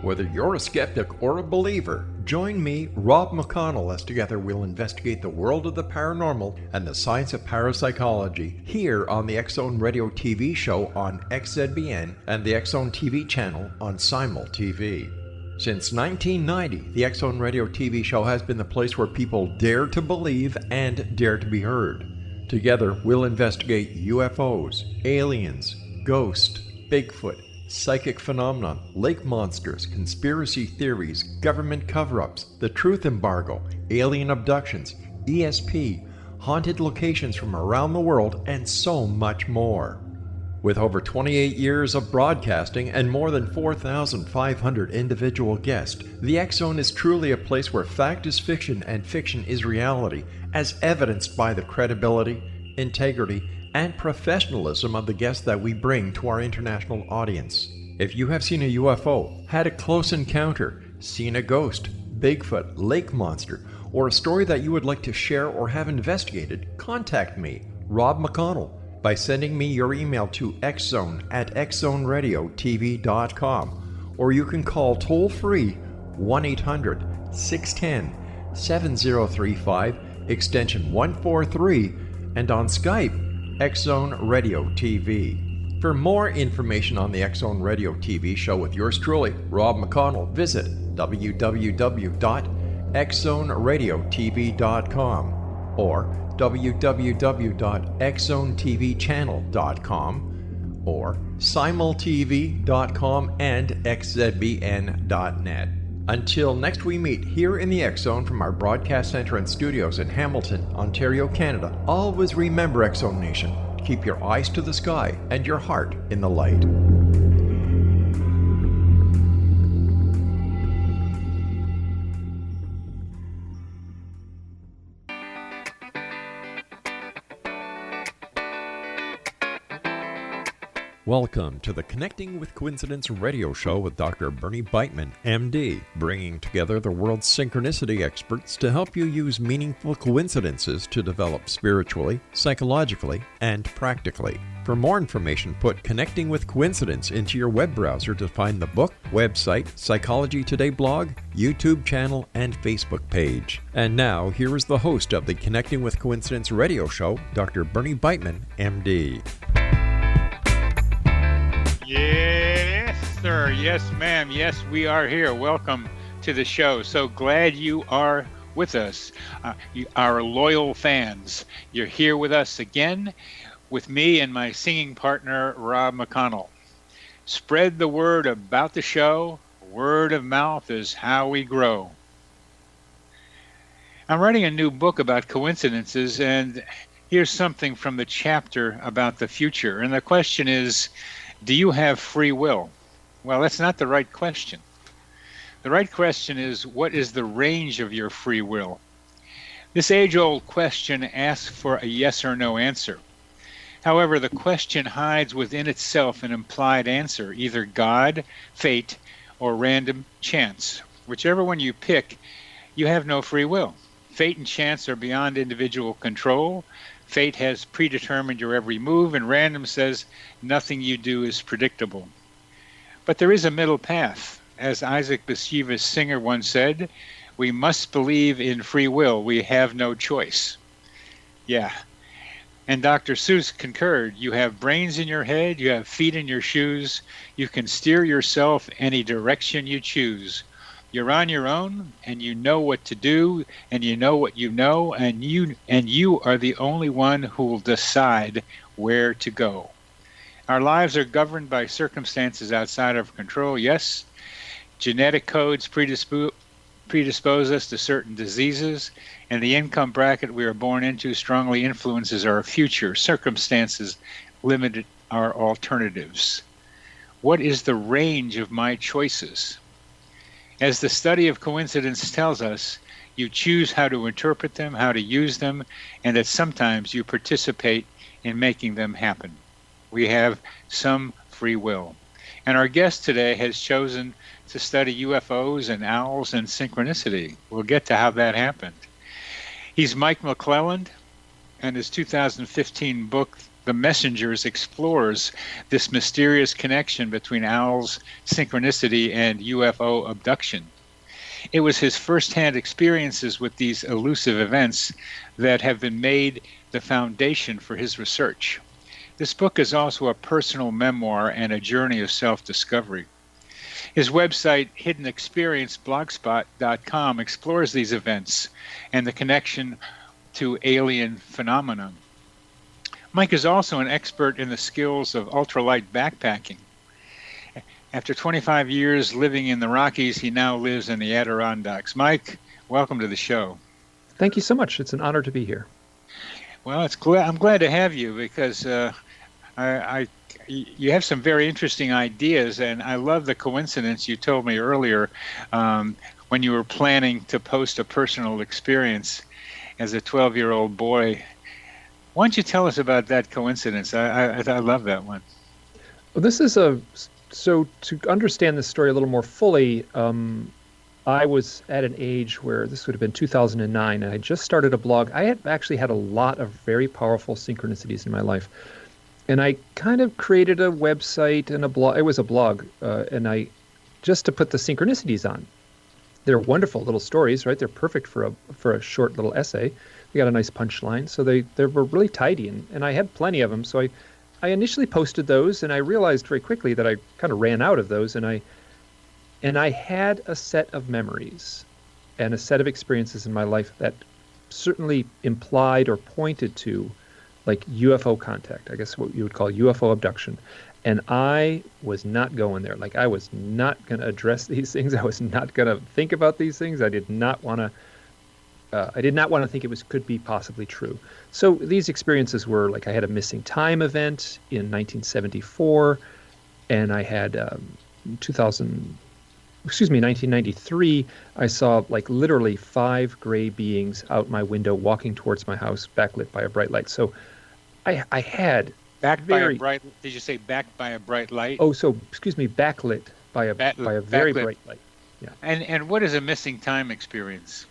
Whether you're a skeptic or a believer, join me, Rob McConnell, as together we'll investigate the world of the paranormal and the science of parapsychology here on the X-Zone Radio TV show on XZBN and the X-Zone TV channel on Simul TV. Since 1990, the X-Zone Radio TV show has been the place where people dare to believe and dare to be heard. Together, we'll investigate UFOs, aliens, ghosts, Bigfoot, psychic phenomenon, lake monsters, conspiracy theories, government cover-ups, the truth embargo, alien abductions, ESP, haunted locations from around the world, and so much more. With over 28 years of broadcasting and more than 4,500 individual guests, the X-Zone is truly a place where fact is fiction and fiction is reality, as evidenced by the credibility, integrity, and professionalism of the guests that we bring to our international audience. If you have seen a UFO, had a close encounter, seen a ghost, Bigfoot, lake monster, or a story that you would like to share or have investigated, contact me, Rob McConnell, by sending me your email to xzone@xzoneradiotv.com, or you can call toll-free 1-800-610-7035, extension 143, and on Skype, X-Zone Radio TV. For more information on the X-Zone Radio TV show with yours truly, Rob McConnell, visit www.xzoneradiotv.com or www.xzonetvchannel.com or simultv.com and xzbn.net. Until next we meet here in the X-Zone from our broadcast center and studios in Hamilton, Ontario, Canada, always remember, X-Zone Nation, keep your eyes to the sky and your heart in the light. Welcome to the Connecting with Coincidence radio show with Dr. Bernie Beitman, MD, bringing together the world's synchronicity experts to help you use meaningful coincidences to develop spiritually, psychologically, and practically. For more information, put Connecting with Coincidence into your web browser to find the book, website, Psychology Today blog, YouTube channel, and Facebook page. And now, here is the host of the Connecting with Coincidence radio show, Dr. Bernie Beitman, MD. Yes, sir. Yes, ma'am. Yes, we are here. Welcome to the show. So glad you are with us, our loyal fans. You're here with us again, with me and my singing partner, Rob McConnell. Spread the word about the show. Word of mouth is how we grow. I'm writing a new book about coincidences, and here's something from the chapter about the future. And the question is, do you have free will? Well, that's not the right question. The right question is, what is the range of your free will? This age-old question asks for a yes or no answer. However, the question hides within itself an implied answer, either God, fate, or random chance. Whichever one you pick, you have no free will. Fate and chance are beyond individual control. Fate has predetermined your every move, and random says nothing you do is predictable. But there is a middle path. As Isaac Bashevis Singer once said, we must believe in free will. We have no choice. Yeah. And Dr. Seuss concurred. You have brains in your head. You have feet in your shoes. You can steer yourself any direction you choose. You're on your own, and you know what to do, and you know what you know, and you are the only one who will decide where to go. Our lives are governed by circumstances outside of control, yes. Genetic codes predispose us to certain diseases, and the income bracket we are born into strongly influences our future. Circumstances limit our alternatives. What is the range of my choices? As the study of coincidence tells us, you choose how to interpret them, how to use them, and that sometimes you participate in making them happen. We have some free will. And our guest today has chosen to study UFOs and owls and synchronicity. We'll get to how that happened. He's Mike McClelland, and his 2015 book, The Messengers explores this mysterious connection between owls, synchronicity, and UFO abduction. It was his first-hand experiences with these elusive events that have been made the foundation for his research. This book is also a personal memoir and a journey of self-discovery. His website, hiddenexperienceblogspot.com, explores these events and the connection to alien phenomena. Mike is also an expert in the skills of ultralight backpacking. After 25 years living in the Rockies, he now lives in the Adirondacks. Mike, welcome to the show. Thank you so much. It's an honor to be here. Well, I'm glad to have you because you have some very interesting ideas, and I love the coincidence you told me earlier when you were planning to post a personal experience as a 12-year-old boy. Why don't you tell us about that coincidence? I love that one. Well, so to understand this story a little more fully, I was at an age where this would have been 2009, and I just started a blog. I had actually had a lot of very powerful synchronicities in my life. And I kind of created a website and a blog. It was a blog, and I just to put the synchronicities on. They're wonderful little stories, right? They're perfect for a short little essay. They got a nice punchline, so they were really tidy, and I had plenty of them. So I initially posted those, and I realized very quickly that I kind of ran out of those, and I had a set of memories and a set of experiences in my life that certainly implied or pointed to like UFO contact, I guess what you would call UFO abduction. And I was not going there. Like, I was not going to address these things. I was not going to think about these things. I did not want to think it could be possibly true. So these experiences were like, I had a missing time event in 1974, and I had 1993, I saw like literally 5 gray beings out my window walking towards my house, backlit by a bright light. So I had did you say backed by a bright light? Oh, so excuse me, backlit by a very bright light. Yeah. And what is a missing time experience?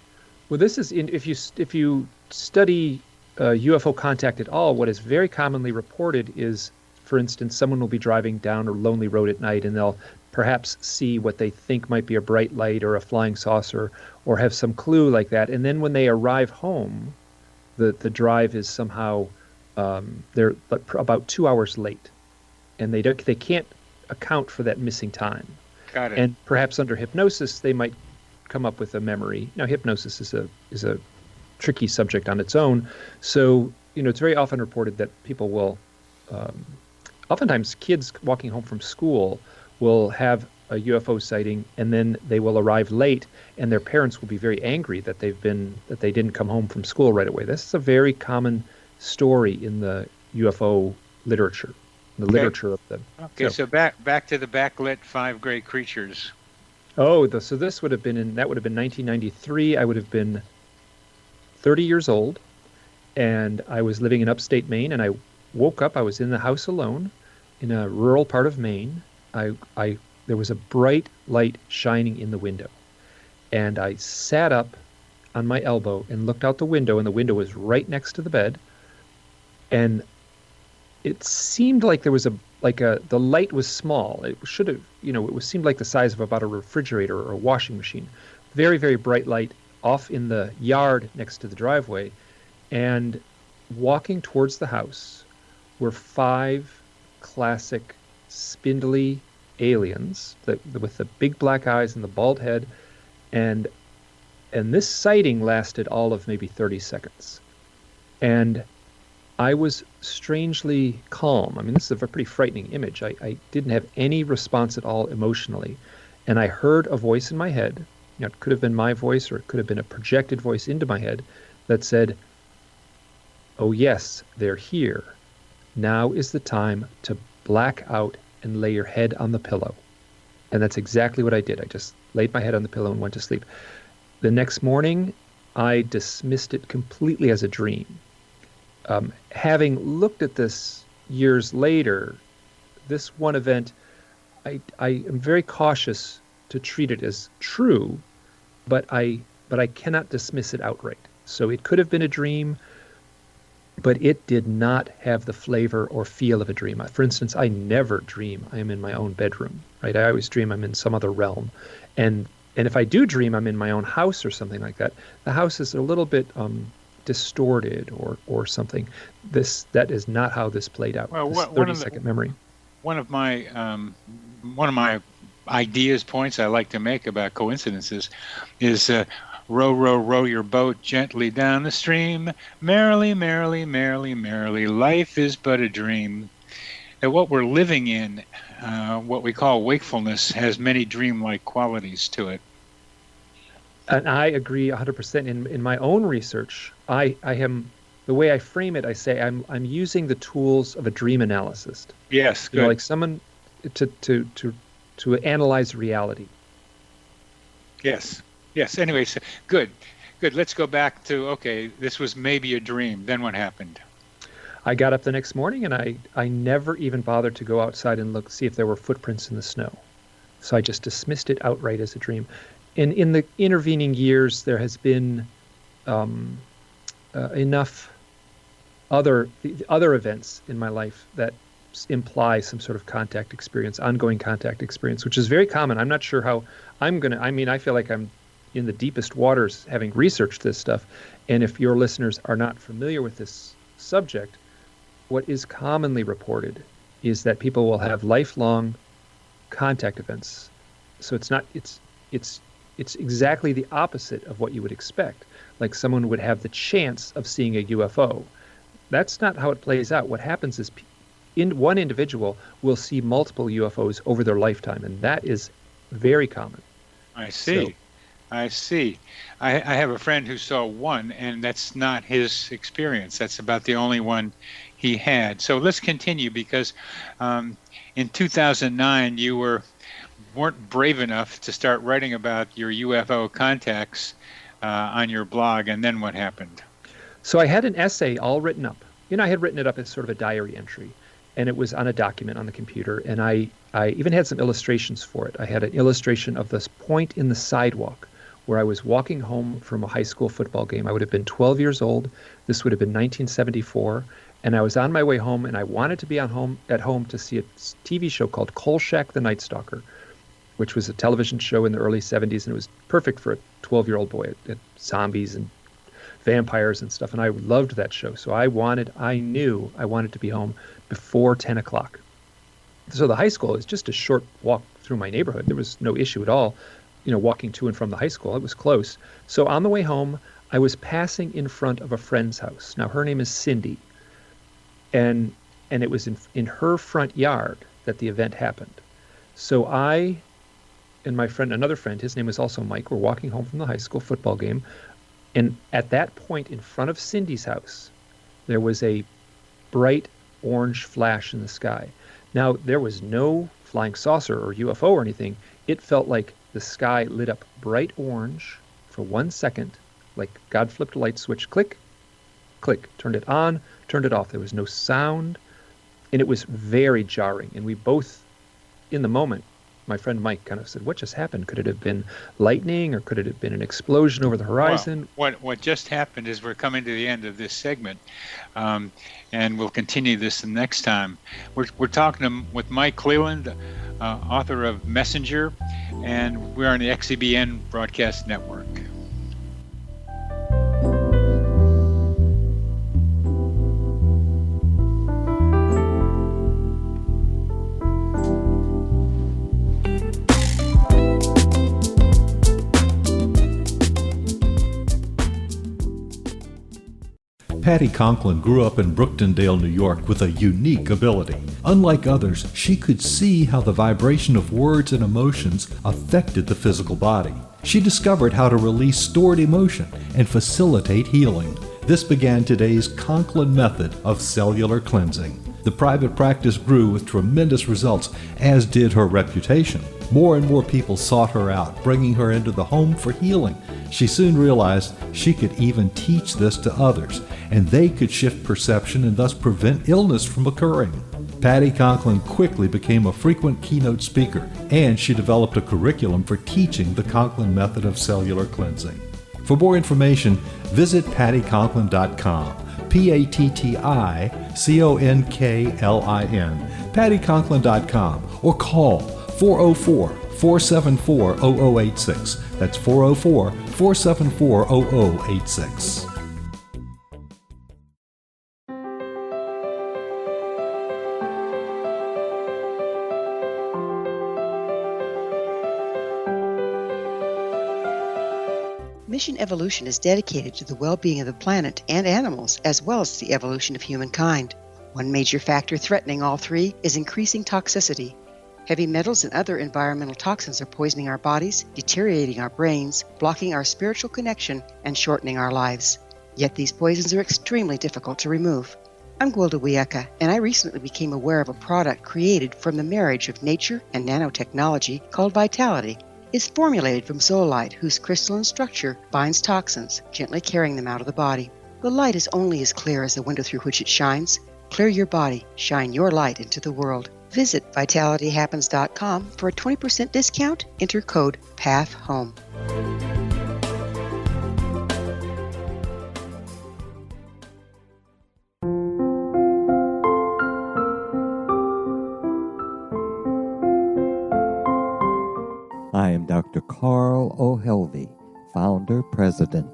Well, this is if you study UFO contact at all, what is very commonly reported is, for instance, someone will be driving down a lonely road at night, and they'll perhaps see what they think might be a bright light or a flying saucer, or have some clue like that. And then when they arrive home, the drive is somehow they're about 2 hours late, and they can't account for that missing time. Got it. And perhaps under hypnosis, they might come up with a memory. Now, hypnosis is a tricky subject on its own. So, it's very often reported that people will, oftentimes kids walking home from school will have a UFO sighting, and then they will arrive late, and their parents will be very angry that they didn't come home from school right away. This is a very common story in the UFO literature, literature of the. Okay, so back to the backlit 5 gray creatures. Oh, so this would have been 1993. I would have been 30 years old, and I was living in upstate Maine, and I woke up. I was in the house alone in a rural part of Maine. There was a bright light shining in the window, and I sat up on my elbow and looked out the window, and the window was right next to the bed, and it seemed like there was the light was small. It should have, it seemed like the size of about a refrigerator or a washing machine. Very, very bright light off in the yard next to the driveway, and walking towards the house were 5 classic spindly aliens with the big black eyes and the bald head, and this sighting lasted all of maybe 30 seconds. And I was strangely calm. I mean, this is a pretty frightening image. I didn't have any response at all emotionally. And I heard a voice in my head. It could have been my voice, or it could have been a projected voice into my head that said, "Oh yes, they're here. Now is the time to black out and lay your head on the pillow." And that's exactly what I did. I just laid my head on the pillow and went to sleep. The next morning, I dismissed it completely as a dream. Having looked at this years later, this one event, I am very cautious to treat it as true, but I cannot dismiss it outright. So it could have been a dream. but it did not have the flavor or feel of a dream. For instance, I never dream I am in my own bedroom, right? I always dream I'm in some other realm. And if I do dream I'm in my own house or something like that, the house is a little bit distorted or something. That is not how this played out. Well, this one 30-second memory. One of my ideas, points I like to make about coincidences is row, row, row your boat gently down the stream. Merrily, merrily, merrily, merrily, life is but a dream. And what we're living in, what we call wakefulness, has many dreamlike qualities to it. And I agree 100%. In my own research, I am, the way I frame it, I say I'm using the tools of a dream analyst. Yes, good. Like someone to analyze reality. Yes. Anyway, so good. Let's go back to, okay, this was maybe a dream. Then what happened? I got up the next morning and I never even bothered to go outside and see if there were footprints in the snow. So I just dismissed it outright as a dream. And in the intervening years, there has been enough other events in my life that imply some sort of contact experience, ongoing contact experience, which is very common. I'm not sure how I feel like I'm in the deepest waters having researched this stuff. And if your listeners are not familiar with this subject, what is commonly reported is that people will have lifelong contact events. So it's exactly the opposite of what you would expect. Like someone would have the chance of seeing a UFO. That's not how it plays out. What happens is one individual will see multiple UFOs over their lifetime, and that is very common. I see. I have a friend who saw one, and that's not his experience. That's about the only one he had. So let's continue, because in 2009 you weren't brave enough to start writing about your UFO contacts on your blog, and then what happened? So I had an essay all written up. I had written it up as sort of a diary entry, and it was on a document on the computer, and I even had some illustrations for it. I had an illustration of this point in the sidewalk where I was walking home from a high school football game. I would have been 12 years old. This would have been 1974, and I was on my way home, and I wanted to be at home to see a TV show called Kolchak the Night Stalker, which was a television show in the early 70s, and it was perfect for a 12-year-old boy. It had zombies and vampires and stuff, and I loved that show. So I knew I wanted to be home before 10 o'clock. So the high school is just a short walk through my neighborhood. There was no issue at all, walking to and from the high school. It was close. So on the way home, I was passing in front of a friend's house. Now, her name is Cindy, and it was in her front yard that the event happened. So I and my friend, another friend, his name was also Mike, were walking home from the high school football game. And at that point, in front of Cindy's house, there was a bright orange flash in the sky. Now, there was no flying saucer or UFO or anything. It felt like the sky lit up bright orange for 1 second, like God flipped a light switch, click, click, turned it on, turned it off. There was no sound, and it was very jarring. And we both, in the moment, my friend Mike kind of said, what just happened? Could it have been lightning, or could it have been an explosion over the horizon? Well, what just happened is we're coming to the end of this segment, and we'll continue this the next time. We're talking with Mike Clelland, author of Messenger, and we're on the XCBN Broadcast Network. Patty Conklin grew up in Brooktondale, New York, with a unique ability. Unlike others, she could see how the vibration of words and emotions affected the physical body. She discovered how to release stored emotion and facilitate healing. This began today's Conklin method of cellular cleansing. The private practice grew with tremendous results, as did her reputation. More and more people sought her out, bringing her into the home for healing. She soon realized she could even teach this to others, and they could shift perception and thus prevent illness from occurring. Patty Conklin quickly became a frequent keynote speaker, and she developed a curriculum for teaching the Conklin method of cellular cleansing. For more information, visit pattyconklin.com. PattiConklin, PattiConklin.com, or call 404-474-0086. That's 404-474-0086. Mission Evolution is dedicated to the well-being of the planet and animals, as well as the evolution of humankind. One major factor threatening all three is increasing toxicity. Heavy metals and other environmental toxins are poisoning our bodies, deteriorating our brains, blocking our spiritual connection, and shortening our lives. Yet these poisons are extremely difficult to remove. I'm Gwilda Wiyaka, and I recently became aware of a product created from the marriage of nature and nanotechnology called Vitality. It's formulated from zoolite, whose crystalline structure binds toxins, gently carrying them out of the body. The light is only as clear as the window through which it shines. Clear your body, shine your light into the world. Visit vitalityhappens.com for a 20% discount. Enter code PATHHOME. I am Dr. Carl O'Helvey, founder, president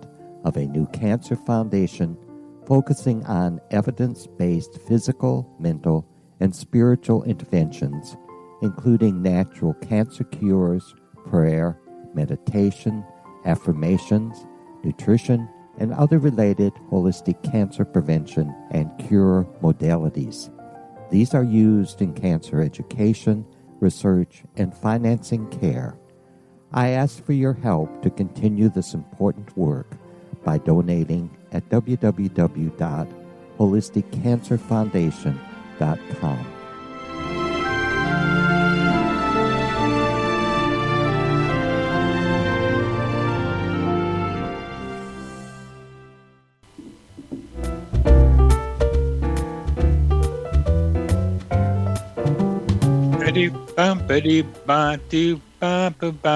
of a new cancer foundation focusing on evidence-based physical, mental, and spiritual interventions, including natural cancer cures, prayer, meditation, affirmations, nutrition, and other related holistic cancer prevention and cure modalities. These are used in cancer education, research, and financing care. I ask for your help to continue this important work by donating at www.holisticcancerfoundation.com.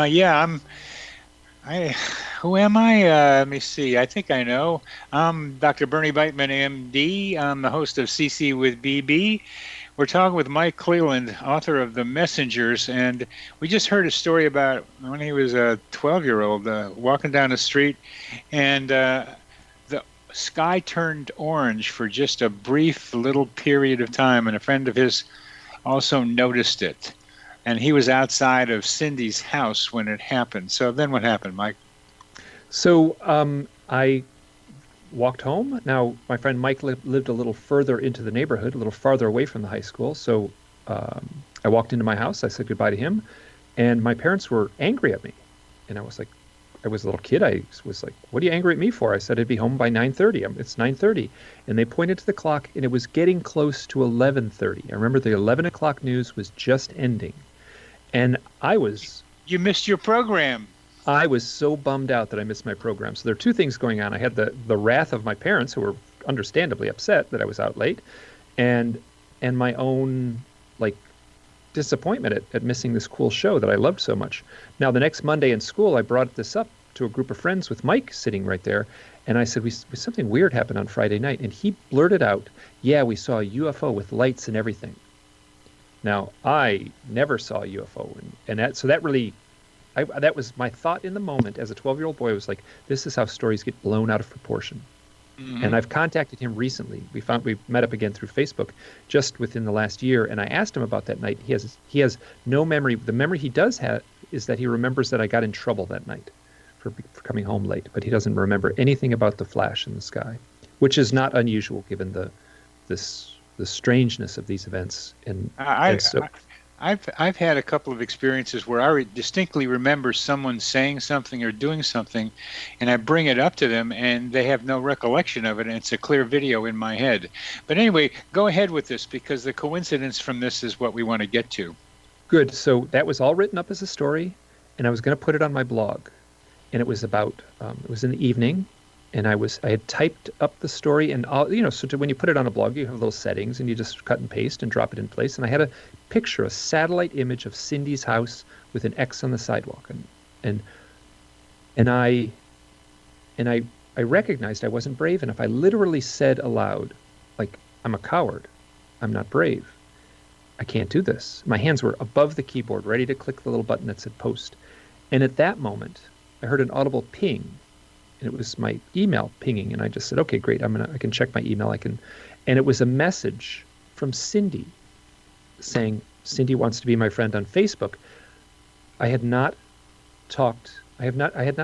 Yeah, who am I? Let me see. I think I know. I'm Dr. Bernie Beitman, MD. I'm the host of CC with BB. We're talking with Mike Clelland, author of The Messengers, and we just heard a story about when he was a 12-year-old walking down the street, and the sky turned orange for just a brief little period of time, and a friend of his also noticed it. And he was outside of Cindy's house when it happened. So then what happened, Mike? So I walked home. Now, my friend Mike lived a little further into the neighborhood, a little farther away from the high school. So I walked into my house. I said goodbye to him. And my parents were angry at me. And I was like, I was a little kid. I was like, what are you angry at me for? I said I'd be home by 9:30. It's 9:30. And they pointed to the clock, and it was getting close to 11:30. I remember the 11 o'clock news was just ending. And You missed your program. I was so bummed out that I missed my program. So there are two things going on. I had the wrath of my parents, who were understandably upset that I was out late, and my own disappointment at missing this cool show that I loved so much. Now, the next Monday in school, I brought this up to a group of friends with Mike sitting right there, and I said, something weird happened on Friday night. And he blurted out, yeah, we saw a UFO with lights and everything. Now, I never saw a UFO, and that was my thought in the moment as a 12-year-old boy. Was like, this is how stories get blown out of proportion. Mm-hmm. And I've contacted him recently. We met up again through Facebook just within the last year, and I asked him about that night. He has no memory. The memory he does have is that he remembers that I got in trouble that night for coming home late, but he doesn't remember anything about the flash in the sky, which is not unusual given the strangeness of these events. And I've had a couple of experiences where I distinctly remember someone saying something or doing something, and I bring it up to them, and they have no recollection of it, and it's a clear video in my head. But anyway, go ahead with this, because the coincidence from this is what we want to get to. Good. So that was all written up as a story, and I was going to put it on my blog. And it was about, it was in the evening, and I had typed up the story, and when you put it on a blog, you have little settings, and you just cut and paste and drop it in place. And I had a picture, a satellite image of Cindy's house with an X on the sidewalk, and I I recognized I wasn't brave enough. I literally said aloud, like, I'm a coward. I'm not brave. I can't do this. My hands were above the keyboard, ready to click the little button that said post. And at that moment, I heard an audible ping, and it was my email pinging. And I just said, okay, great. I can check my email. And it was a message from Cindy saying, Cindy wants to be my friend on Facebook. I had not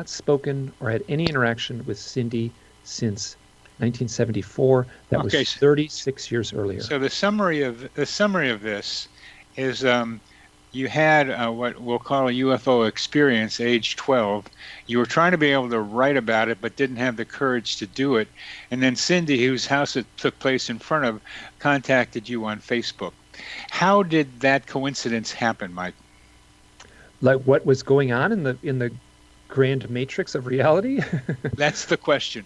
spoken or had any interaction with Cindy since 1974. That was 36 years earlier. So the summary of this is you had what we'll call a UFO experience, age 12. You were trying to be able to write about it, but didn't have the courage to do it. And then Cindy, whose house it took place in front of, contacted you on Facebook. How did that coincidence happen, Mike? Like what was going on in the grand matrix of reality? That's the question.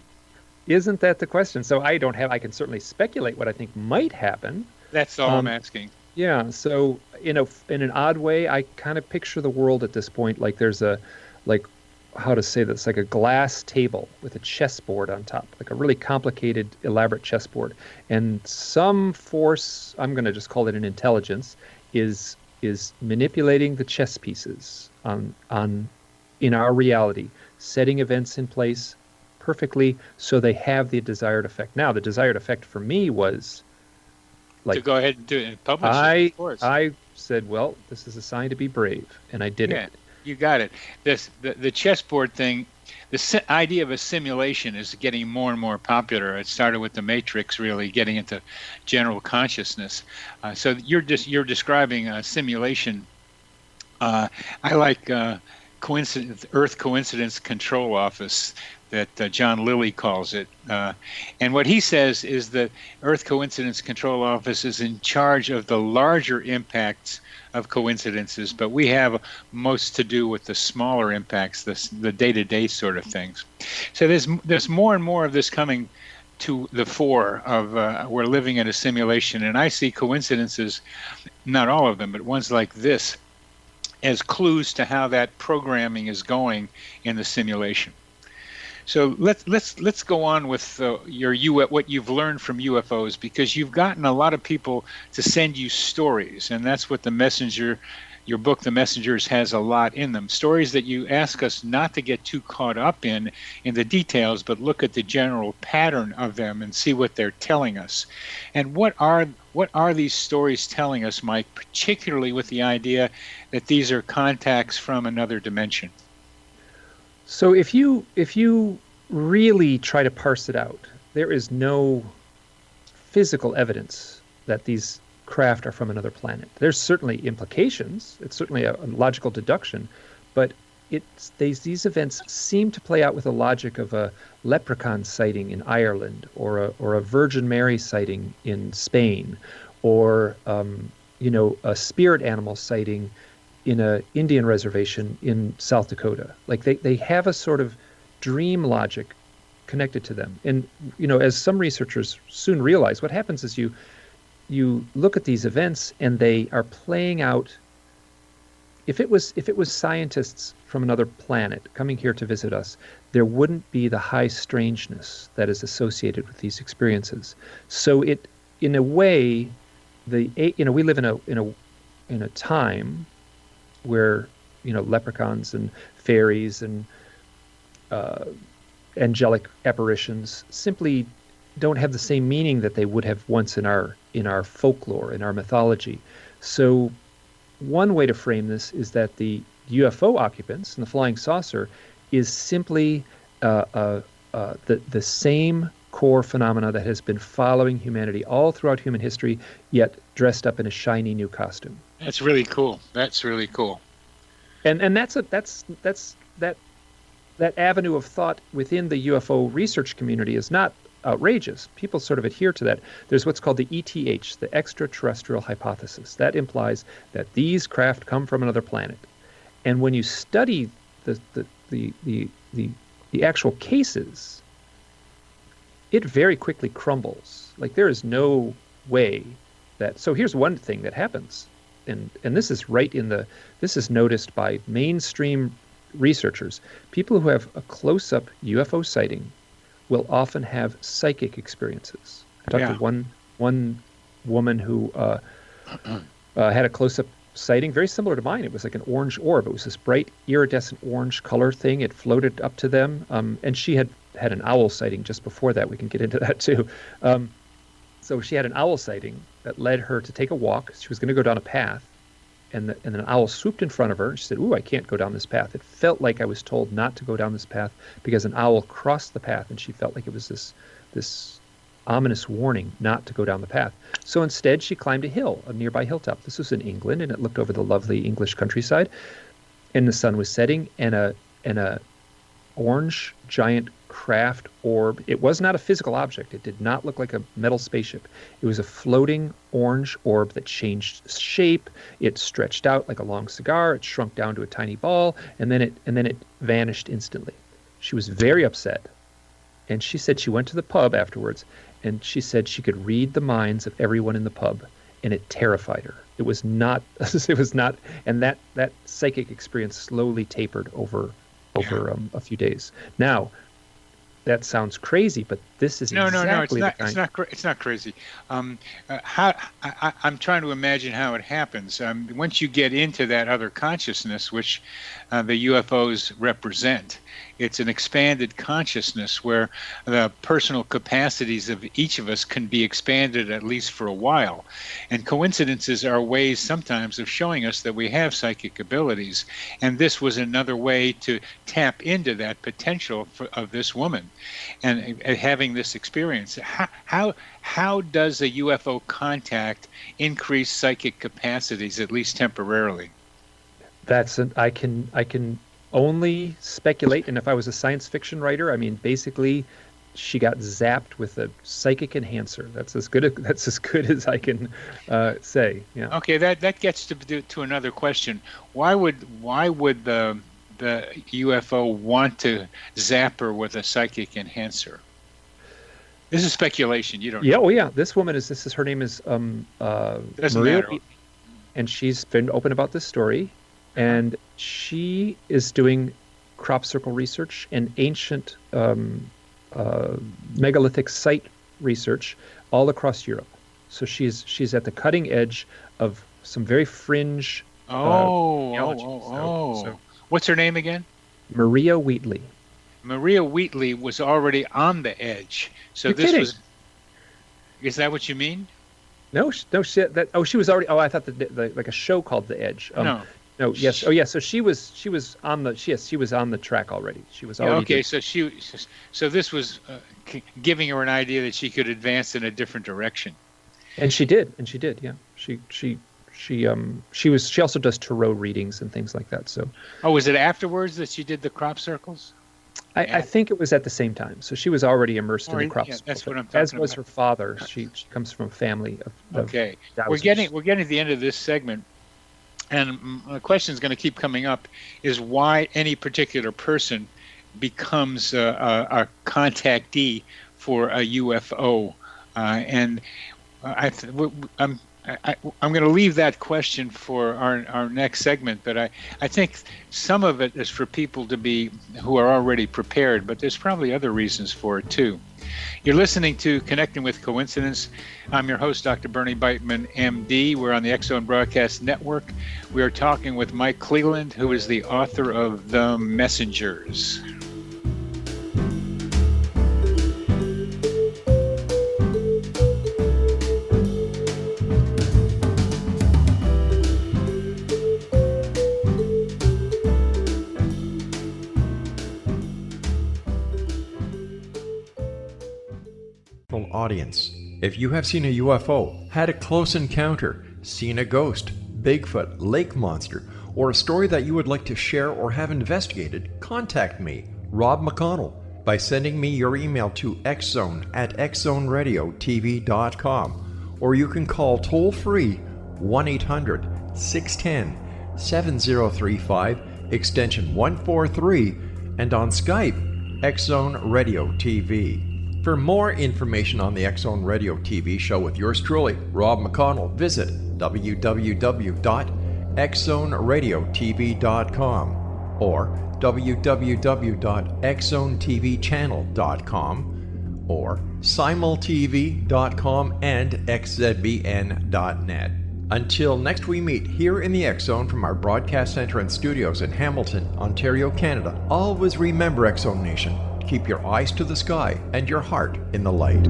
Isn't that the question? So I can certainly speculate what I think might happen. That's all I'm asking. Yeah. So in an odd way, I kind of picture the world at this point like there's how to say this, like a glass table with a chessboard on top, like a really complicated, elaborate chessboard. And some force, I'm going to just call it an intelligence, is manipulating the chess pieces in our reality, setting events in place perfectly so they have the desired effect. Now, the desired effect for me was to go ahead and do it and publish it, of course. I said, well, this is a sign to be brave, and I did it. You got it. The chessboard thing, the idea of a simulation is getting more and more popular. It started with the Matrix, really getting into general consciousness. So you're describing a simulation. I like Earth Coincidence Control Office, that John Lilly calls it. And what he says is that Earth Coincidence Control Office is in charge of the larger impacts of coincidences, but we have most to do with the smaller impacts, the day-to-day sort of things. So there's more and more of this coming to the fore of we're living in a simulation, and I see coincidences, not all of them, but ones like this, as clues to how that programming is going in the simulation. So let's go on with what you've learned from UFOs, because you've gotten a lot of people to send you stories, and that's what your book, The Messengers, has a lot in them. Stories that you ask us not to get too caught up in the details, but look at the general pattern of them and see what they're telling us. And what are these stories telling us, Mike, particularly with the idea that these are contacts from another dimension? So if you really try to parse it out, there is no physical evidence that these craft are from another planet. There's certainly implications. It's certainly a logical deduction, but these events seem to play out with the logic of a leprechaun sighting in Ireland, or a Virgin Mary sighting in Spain, or a spirit animal sighting in an Indian reservation in South Dakota. Like they have a sort of dream logic connected to them. And as some researchers soon realize, what happens is you look at these events and they are playing out. If it was scientists from another planet coming here to visit us, there wouldn't be the high strangeness that is associated with these experiences. So in a way, we live in a time where leprechauns and fairies and angelic apparitions simply don't have the same meaning that they would have once in our folklore, in our mythology. So one way to frame this is that the UFO occupants and the flying saucer is simply the same core phenomena that has been following humanity all throughout human history, yet dressed up in a shiny new costume. That's really cool. And that avenue of thought within the UFO research community is not outrageous. People sort of adhere to that. There's what's called the ETH, the extraterrestrial hypothesis. That implies that these craft come from another planet. And when you study the actual cases, it very quickly crumbles. Like there is no way that. So here's one thing that happens, and this is this is noticed by mainstream researchers. People who have a close-up UFO sighting will often have psychic experiences. I talked to one woman who had a close-up sighting very similar to mine. It was like an orange orb. It was this bright iridescent orange color thing. It floated up to them, and she had an owl sighting just before that. We can get into that too. So she had an owl sighting that led her to take a walk. She was going to go down a path, and an owl swooped in front of her. And she said, "Ooh, I can't go down this path." It felt like I was told not to go down this path because an owl crossed the path, and she felt like it was this ominous warning not to go down the path. So instead, she climbed a hill, a nearby hilltop. This was in England, and it looked over the lovely English countryside. And the sun was setting, and a orange giant craft orb. It was not a physical object. It did not look like a metal spaceship. It was a floating orange orb that changed shape. It stretched out like a long cigar. It shrunk down to a tiny ball, and then it vanished instantly. She was very upset, and she said she went to the pub afterwards, and she said she could read the minds of everyone in the pub, and it terrified her. It was not, and that psychic experience slowly tapered over a few days. Now, that sounds crazy, but this is exactly it's not crazy. I'm trying to imagine how it happens. Once you get into that other consciousness, which the UFOs represent, it's an expanded consciousness where the personal capacities of each of us can be expanded at least for a while. And coincidences are ways sometimes of showing us that we have psychic abilities. And this was another way to tap into that potential of this woman and having this experience. How does a UFO contact increase psychic capacities, at least temporarily? I can only speculate, and if I was a science fiction writer, I mean, basically, she got zapped with a psychic enhancer. That's as good as I can say. Yeah. Okay, that gets to another question. Why would the UFO want to zap her with a psychic enhancer? This is speculation. You don't know. Oh yeah. This is her name is Maria, and she's been open about this story. And she is doing crop circle research and ancient megalithic site research all across Europe. So she's at the cutting edge of some very fringe. So what's her name again? Maria Wheatley. Maria Wheatley was already on the edge. So You're kidding. Is that what you mean? No, she was already. Oh, I thought like a show called The Edge. No. No, yes. Oh, yes. So she was on the track already. She was already. Okay, so this was giving her an idea that she could advance in a different direction. And she did. Yeah. She also does tarot readings and things like that. So. Oh, was it afterwards that she did the crop circles? I think it was at the same time. So she was already immersed in the crop circles. That's what I'm talking about. As was her father. She comes from a family of. Okay, dowsers. we're getting to the end of this segment. And the question is going to keep coming up is why any particular person becomes a contactee for a UFO. And I'm going to leave that question for our next segment, but I think some of it is for people who are already prepared, but there's probably other reasons for it too. You're listening to Connecting with Coincidence. I'm your host, Dr. Bernie Beitman, MD. We're on the X-Zone Broadcast Network. We are talking with Mike Clelland, who is the author of The Messengers. Audience. If you have seen a UFO, had a close encounter, seen a ghost, Bigfoot, lake monster, or a story that you would like to share or have investigated, contact me, Rob McConnell, by sending me your email to xzone@xzoneradiotv.com, or you can call toll-free 1-800-610-7035, extension 143, and on Skype, X-Zone Radio TV. For more information on the X-Zone Radio TV show with yours truly, Rob McConnell, visit www.xzoneradiotv.com or www.xzonetvchannel.com, or simultv.com and xzbn.net. Until next we meet here in the X Zone from our broadcast center and studios in Hamilton, Ontario, Canada, always remember, X Zone Nation, keep your eyes to the sky and your heart in the light.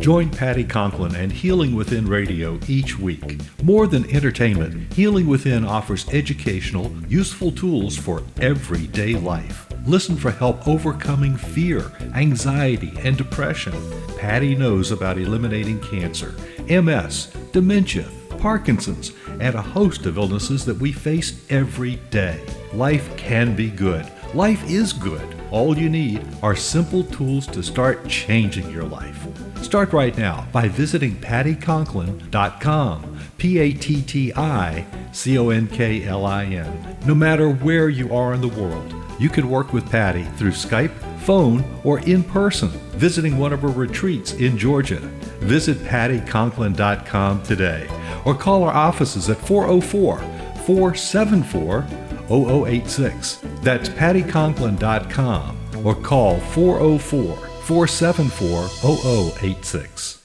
Join Patty Conklin and Healing Within Radio each week. More than entertainment, Healing Within offers educational, useful tools for everyday life. Listen for help overcoming fear, anxiety, and depression. Patty knows about eliminating cancer, MS, dementia, Parkinson's, and a host of illnesses that we face every day. Life can be good. Life is good. All you need are simple tools to start changing your life. Start right now by visiting pattyconklin.com, PATTICONKLIN. No matter where you are in the world, you can work with Patty through Skype, phone, or in person, visiting one of her retreats in Georgia. Visit pattyconklin.com today or call our offices at 404-474-0086. That's pattyconklin.com or call 404-474-0086.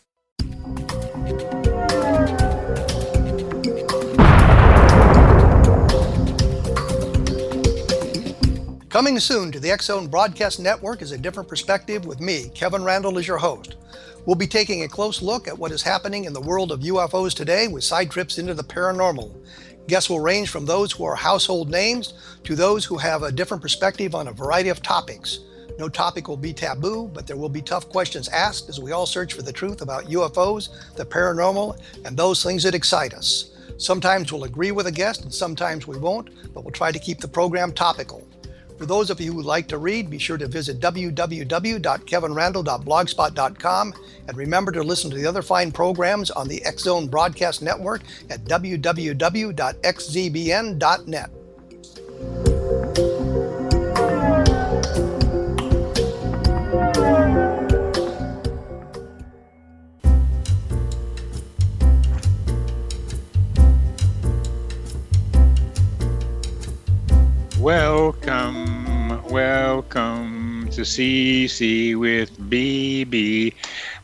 Coming soon to the X Zone Broadcast Network is A Different Perspective with me, Kevin Randall, as your host. We'll be taking a close look at what is happening in the world of UFOs today with side trips into the paranormal. Guests will range from those who are household names to those who have a different perspective on a variety of topics. No topic will be taboo, but there will be tough questions asked as we all search for the truth about UFOs, the paranormal, and those things that excite us. Sometimes we'll agree with a guest and sometimes we won't, but we'll try to keep the program topical. For those of you who would like to read, be sure to visit www.kevinrandall.blogspot.com and remember to listen to the other fine programs on the X Zone Broadcast Network at www.xzbn.net. Welcome to CC with BB.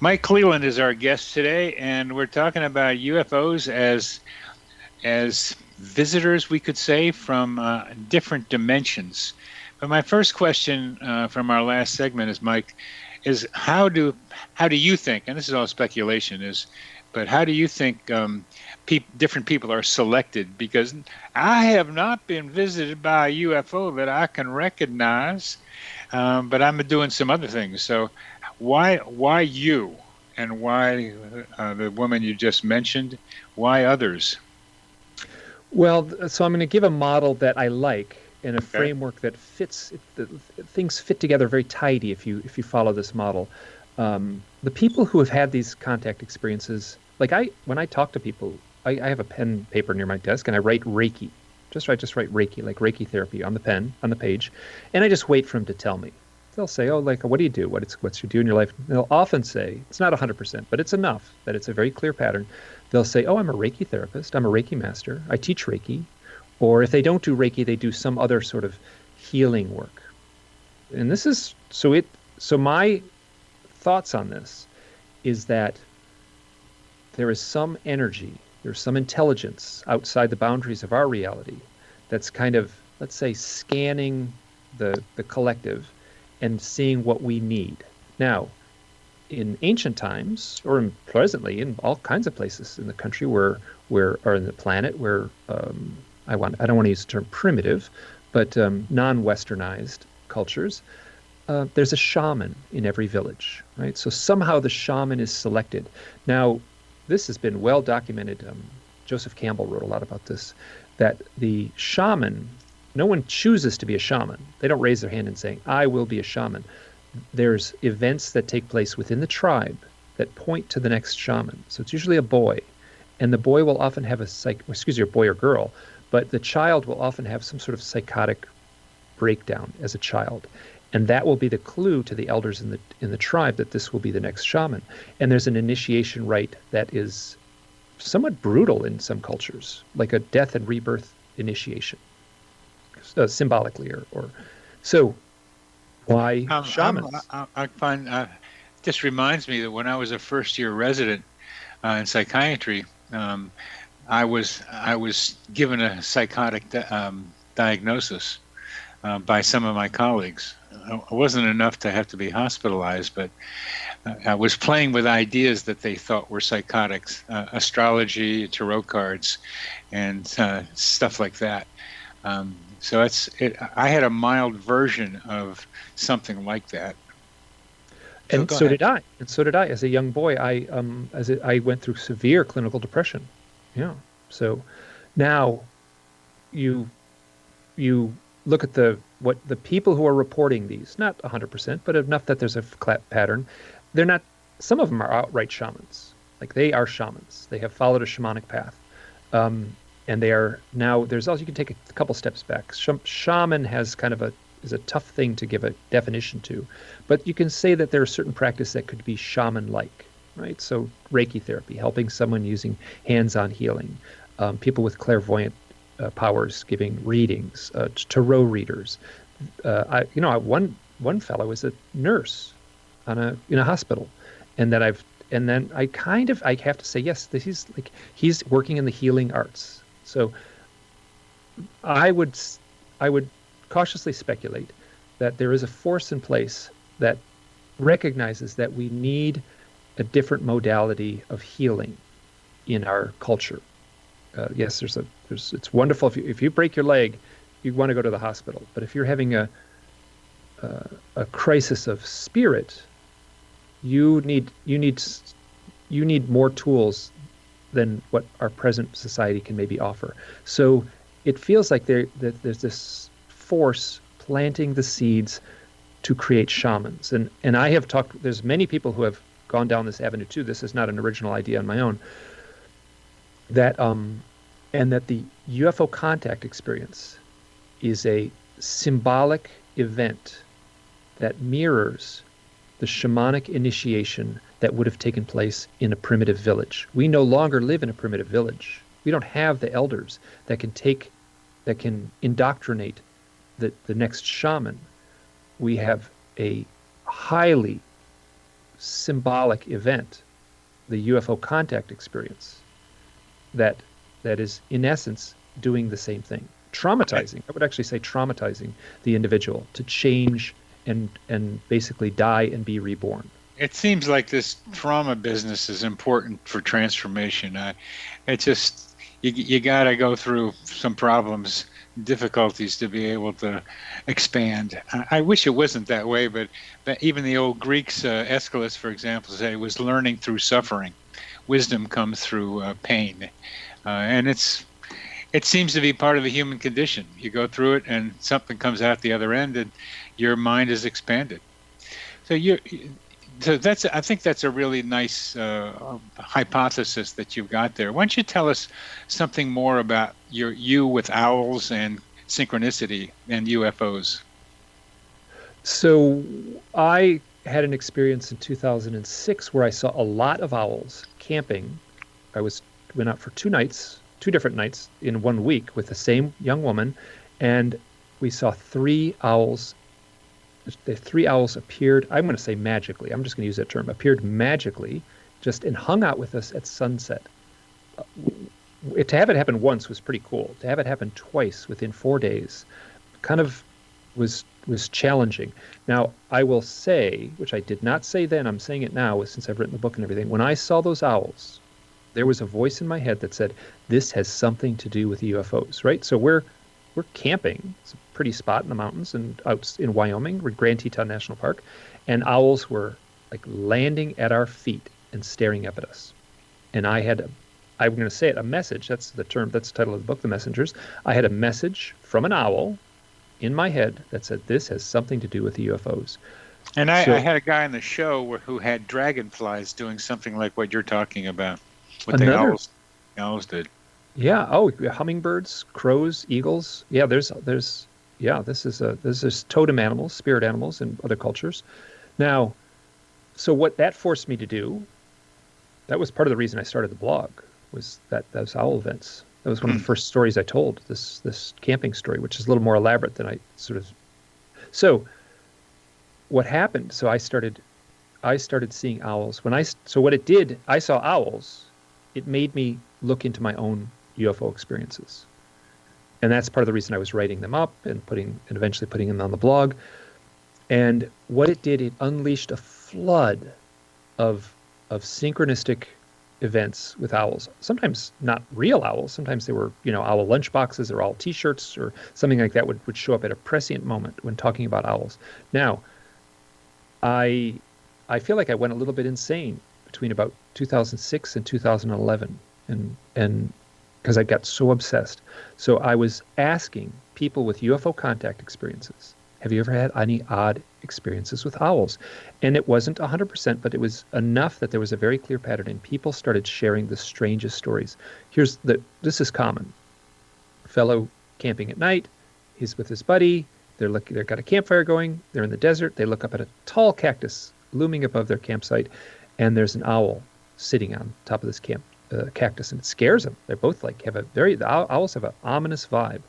Mike Clelland is our guest today, and we're talking about UFOs as visitors, we could say, from different dimensions. But my first question from our last segment is, Mike, is how do you think, and this is all speculation, but how do you think different people are selected? Because I have not been visited by a UFO that I can recognize, but I'm doing some other things. So why you, and why the woman you just mentioned? Why others? Well, so I'm going to give a model that I like in a framework that fits. Things fit together very tidy if you follow this model. The people who have had these contact experiences, like when I talk to people, I have a pen and paper near my desk and I write Reiki. Just write Reiki, like Reiki therapy on the page, and I just wait for them to tell me. They'll say, "Oh, like, what do you do? What's you do in your life?" And they'll often say, it's not 100%, but it's enough that it's a very clear pattern. They'll say, "Oh, I'm a Reiki therapist. I'm a Reiki master. I teach Reiki." Or if they don't do Reiki, they do some other sort of healing work. And this is so my thoughts on this is that there is some energy, there's some intelligence outside the boundaries of our reality that's kind of, let's say, scanning the collective and seeing what we need. Now, in ancient times, or presently in all kinds of places in the country or in the planet where I don't want to use the term primitive, but non-westernized cultures, there's a shaman in every village, right? So somehow the shaman is selected. Now, this has been well documented. Joseph Campbell wrote a lot about this, that the shaman, no one chooses to be a shaman. They don't raise their hand and say, "I will be a shaman." There's events that take place within the tribe that point to the next shaman. So it's usually a boy, and the boy will often have a boy or girl, but the child will often have some sort of psychotic breakdown as a child. And that will be the clue to the elders in the tribe that this will be the next shaman. And there's an initiation rite that is somewhat brutal in some cultures, like a death and rebirth initiation, symbolically, or so. Why shamans? I find this reminds me that when I was a first-year resident in psychiatry, I was given a psychotic diagnosis by some of my colleagues. It wasn't enough to have to be hospitalized, but I was playing with ideas that they thought were psychotics, astrology, tarot cards, and stuff like that. So I had a mild version of something like that. And so did I. And so did I. As a young boy, I went through severe clinical depression. Yeah. So now you look at the people who are reporting these, not 100%, but enough that there's a pattern. They're not. Some of them are outright shamans. Like, they are shamans. They have followed a shamanic path. And they are now, there's also, you can take a couple steps back. Shaman has is a tough thing to give a definition to, but you can say that there are certain practices that could be shaman-like, right? So Reiki therapy, helping someone using hands-on healing, people with clairvoyant powers giving readings, tarot readers. One fellow is a nurse in a hospital, and then I have to say, yes, he's working in the healing arts. So I would cautiously speculate that there is a force in place that recognizes that we need a different modality of healing in our culture. Yes, it's wonderful if you break your leg, you want to go to the hospital. But if you're having a crisis of spirit, you need more tools than what our present society can maybe offer. So it feels like there's this force planting the seeds to create shamans. And I have talked, there's many people who have gone down this avenue too. This is not an original idea on my own. That and that the UFO contact experience is a symbolic event that mirrors the shamanic initiation that would have taken place in a primitive village. We no longer live in a primitive village. We don't have the elders that can indoctrinate the next shaman. We have a highly symbolic event, the UFO contact experience, that is in essence doing the same thing. Traumatizing, I would actually say traumatizing the individual to change and basically die and be reborn. It seems like this trauma business is important for transformation. You got to go through some problems, difficulties to be able to expand. I wish it wasn't that way, but even the old Greeks, Aeschylus, for example, said it was learning through suffering. Wisdom comes through pain, and it seems to be part of the human condition. You go through it, and something comes out the other end, and your mind is expanded. So I think that's a really nice hypothesis that you've got there. Why don't you tell us something more about you with owls and synchronicity and UFOs? So I had an experience in 2006 where I saw a lot of owls camping. I went out for 2 different nights in 1 week with the same young woman, and we saw 3 owls. The 3 owls appeared, I'm going to say magically, I'm just going to use that term, appeared magically and hung out with us at sunset. To have it happen once was pretty cool. To have it happen twice within 4 days kind of was challenging. Now, I will say, which I did not say then, I'm saying it now since I've written the book and everything, when I saw those owls, there was a voice in my head that said, this has something to do with UFOs, right? So we're camping. It's a pretty spot in the mountains and out in Wyoming, Grand Teton National Park, and owls were like landing at our feet and staring up at us. And I'm going to say it, a message. That's the title of the book, The Messengers. I had a message from an owl in my head that said, this has something to do with the UFOs. And I had a guy on the show who had dragonflies doing something like what you're talking about. What the owls did. Yeah. Oh, hummingbirds, crows, eagles. Yeah. This is totem animals, spirit animals in other cultures. Now, so what that forced me to do, that was part of the reason I started the blog, was those owl events. That was one of the first stories I told, this camping story, which is a little more elaborate than I sort of. So what happened? So I started seeing owls. So what it did, I saw owls. It made me look into my own UFO experiences. And that's part of the reason I was writing them up and eventually putting them on the blog. And what it did, it unleashed a flood of synchronistic events with owls. Sometimes not real owls. Sometimes they were, owl lunchboxes or owl T-shirts or something like that would show up at a prescient moment when talking about owls. Now, I feel like I went a little bit insane between about 2006 and 2011, and because I got so obsessed. So I was asking people with UFO contact experiences, have you ever had any odd experiences with owls? And it wasn't 100%, but it was enough that there was a very clear pattern, and people started sharing the strangest stories. This is common. Fellow camping at night, he's with his buddy, they've got a campfire going, they're in the desert, they look up at a tall cactus looming above their campsite, and there's an owl sitting on top of this cactus, and it scares them. They're both the owls have an ominous vibe.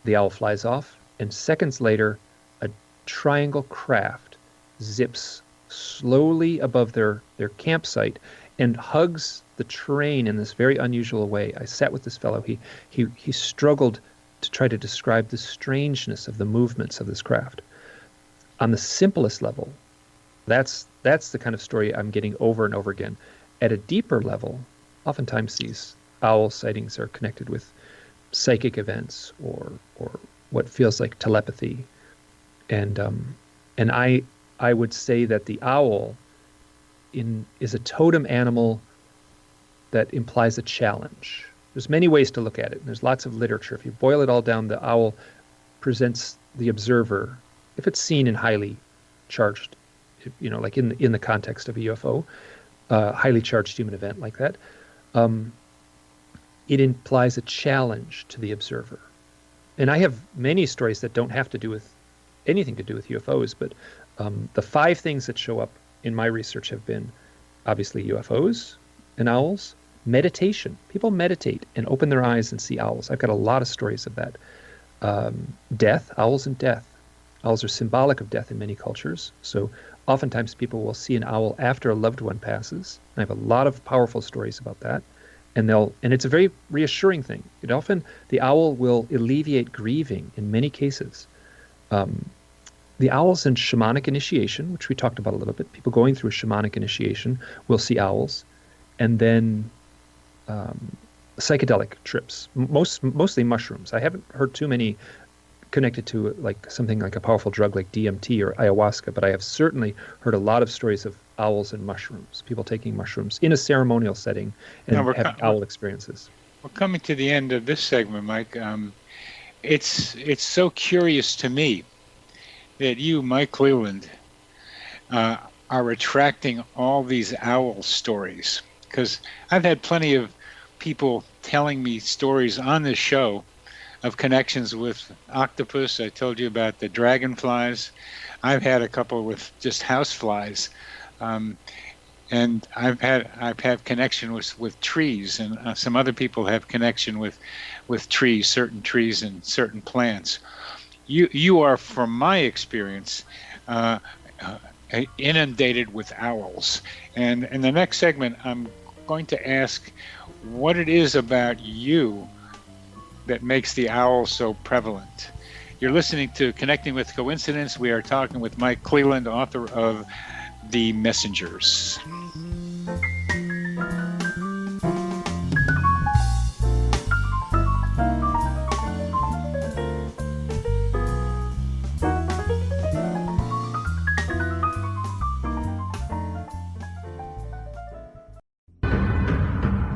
The owl flies off, and seconds later, a triangle craft zips slowly above their campsite and hugs the terrain in this very unusual way. I sat with this fellow. He struggled to try to describe the strangeness of the movements of this craft. On the simplest level, that's the kind of story I'm getting over and over again. At a deeper level, oftentimes these owl sightings are connected with psychic events or what feels like telepathy, and I would say that the owl is a totem animal that implies a challenge. There's many ways to look at it, and there's lots of literature. If you boil it all down, the owl presents the observer, if it's seen in highly charged, like in the context of a UFO, highly charged human event like that, it implies a challenge to the observer. And I have many stories that don't have to do with anything to do with UFOs, but the 5 things that show up in my research have been obviously UFOs and owls, meditation. People meditate and open their eyes and see owls. I've got a lot of stories of that. Death, owls and death. Owls are symbolic of death in many cultures. So oftentimes people will see an owl after a loved one passes. I have a lot of powerful stories about that. And it's a very reassuring thing. The owl will alleviate grieving in many cases. The owls in shamanic initiation, which we talked about a little bit, people going through a shamanic initiation will see owls, and then psychedelic trips, mostly mushrooms. I haven't heard too many connected to something like a powerful drug like DMT or ayahuasca, but I have certainly heard a lot of stories of owls and mushrooms, people taking mushrooms in a ceremonial setting and having owl experiences. We're coming to the end of this segment, Mike. It's so curious to me that you, Mike Clelland, are attracting all these owl stories, because I've had plenty of people telling me stories on this show of connections with octopus. I told you about the dragonflies. I've had a couple with just houseflies. And I've had connection with trees, and some other people have connection with trees, certain trees and certain plants. You are, from my experience, inundated with owls. And in the next segment, I'm going to ask what it is about you that makes the owl so prevalent. You're listening to Connecting with Coincidence. We are talking with Mike Clelland, author of The Messengers.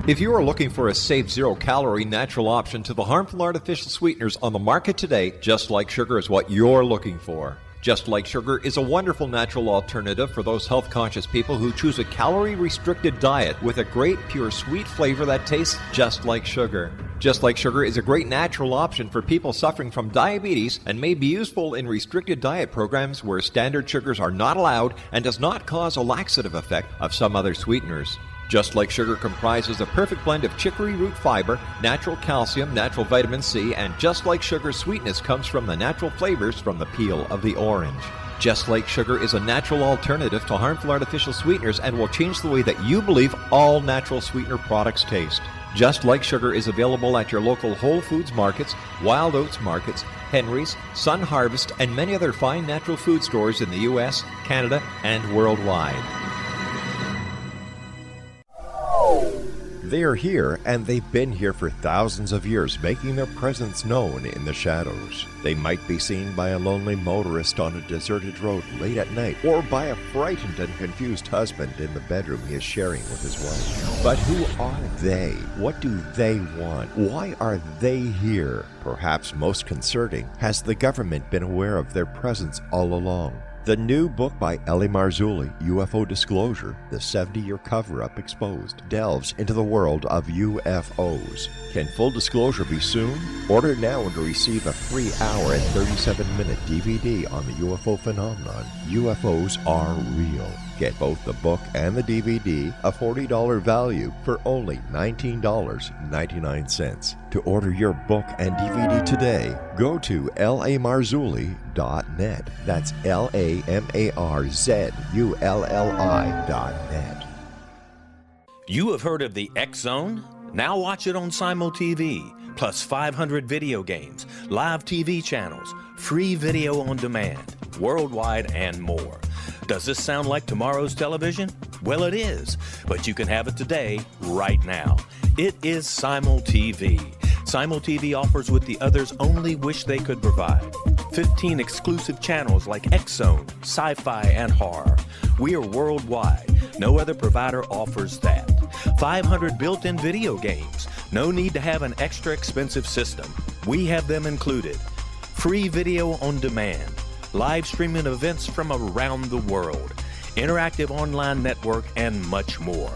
If you are looking for a safe, zero-calorie natural option to the harmful artificial sweeteners on the market today, Just Like Sugar is what you're looking for. Just Like Sugar is a wonderful natural alternative for those health-conscious people who choose a calorie-restricted diet with a great, pure, sweet flavor that tastes just like sugar. Just Like Sugar is a great natural option for people suffering from diabetes and may be useful in restricted diet programs where standard sugars are not allowed and does not cause a laxative effect of some other sweeteners. Just Like Sugar comprises a perfect blend of chicory root fiber, natural calcium, natural vitamin C, and Just Like Sugar's sweetness comes from the natural flavors from the peel of the orange. Just Like Sugar is a natural alternative to harmful artificial sweeteners and will change the way that you believe all natural sweetener products taste. Just Like Sugar is available at your local Whole Foods markets, Wild Oats markets, Henry's, Sun Harvest, and many other fine natural food stores in the U.S., Canada, and worldwide. They are here, and they've been here for thousands of years, making their presence known in the shadows. They might be seen by a lonely motorist on a deserted road late at night, or by a frightened and confused husband in the bedroom he is sharing with his wife. But who are they? What do they want? Why are they here? Perhaps most concerning, has the government been aware of their presence all along? The new book by L.A. Marzulli, UFO Disclosure, the 70-year cover-up exposed, delves into the world of UFOs. Can full disclosure be soon? Order now and receive a free hour and 37-minute DVD on the UFO phenomenon. UFOs are real. Get both the book and the DVD, a $40 value, for only $19.99. To order your book and DVD today, go to lamarzulli.net. That's LAMARZULLI.net. You have heard of the X Zone? Now watch it on Simul TV, plus 500 video games, live TV channels, free video on demand, worldwide, and more. Does this sound like tomorrow's television? Well, it is, but you can have it today, right now. It is Simul TV. Simul TV offers what the others only wish they could provide. 15 exclusive channels like X Zone, sci-fi, and horror. We are worldwide. No other provider offers that. 500 built-in video games. No need to have an extra expensive system. We have them included. Free video on demand. Live streaming events from around the world, interactive online network, and much more.